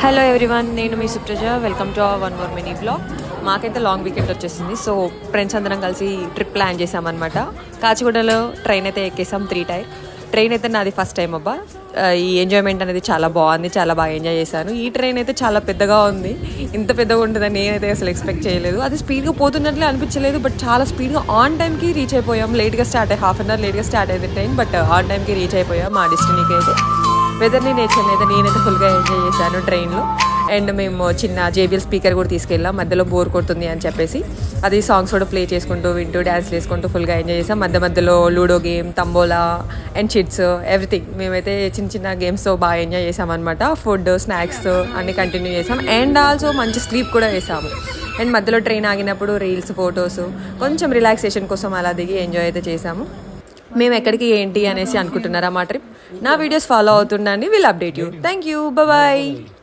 Hello everyone, నేను మీ సుప్రజ. Welcome to our one more mini blog. మాకైతే లాంగ్ వీకెండ్ వచ్చేసింది. సో ఫ్రెండ్స్ అందరం కలిసి ట్రిప్ ప్లాన్ చేసామన్నమాట. కాచిగూడలో ట్రైన్ అయితే ఎక్కేసాం 3 టైర్. ట్రైన్ అయితే నాది ఫస్ట్ టైం అబ్బా. ఈ ఎంజాయ్మెంట్ అనేది చాలా బాగుంది, చాలా బాగా ఎంజాయ్ చేశాను. ఈ ట్రైన్ అయితే చాలా పెద్దగా ఉంది. ఇంత పెద్దగా ఉంటుందని నేనైతే అసలు ఎక్స్పెక్ట్ చేయలేదు. అది స్పీడ్గా పోతున్నట్లే అనిపించలేదు, బట్ చాలా స్పీడ్గా ఆన్ టైంకి రీచ్ అయిపోయాం. లేట్గా స్టార్ట్ అయ్యి 1/2 అవర్ లేట్గా స్టార్ట్ అయింది ట్రైన్, బట్ ఆన్ టైంకి రీచ్ అయిపోయాం మా డెస్టినీకి అయితే. వెదర్ని నేచర్ని అయితే నేనైతే ఫుల్గా ఎంజాయ్ చేశాను ట్రైన్లో. అండ్ మేము చిన్న జేబీఎల్ స్పీకర్ కూడా తీసుకెళ్ళాం, మధ్యలో బోర్ కొడుతుంది అని చెప్పేసి. అది సాంగ్స్ కూడా ప్లే చేసుకుంటూ వింటూ డ్యాన్స్ చేసుకుంటూ ఫుల్గా ఎంజాయ్ చేసాం. మధ్యలో ludo game, tambola and chits, everything మేమైతే చిన్న చిన్న గేమ్స్తో బాగా ఎంజాయ్ చేసామన్నమాట. ఫుడ్, స్నాక్స్ అన్నీ కంటిన్యూ చేసాం. అండ్ ఆల్సో మంచి స్లీప్ కూడా వేసాము. అండ్ మధ్యలో ట్రైన్ ఆగినప్పుడు రీల్స్, ఫొటోస్, కొంచెం రిలాక్సేషన్ కోసం అలా దిగి ఎంజాయ్ అయితే చేసాము. మేము ఎక్కడికి ఏంటి అనేసి అనుకుంటున్నారా మా ట్రిప్? నా వీడియోస్ ఫాలో అవుతుండండి. Will update you. Thank you, bye.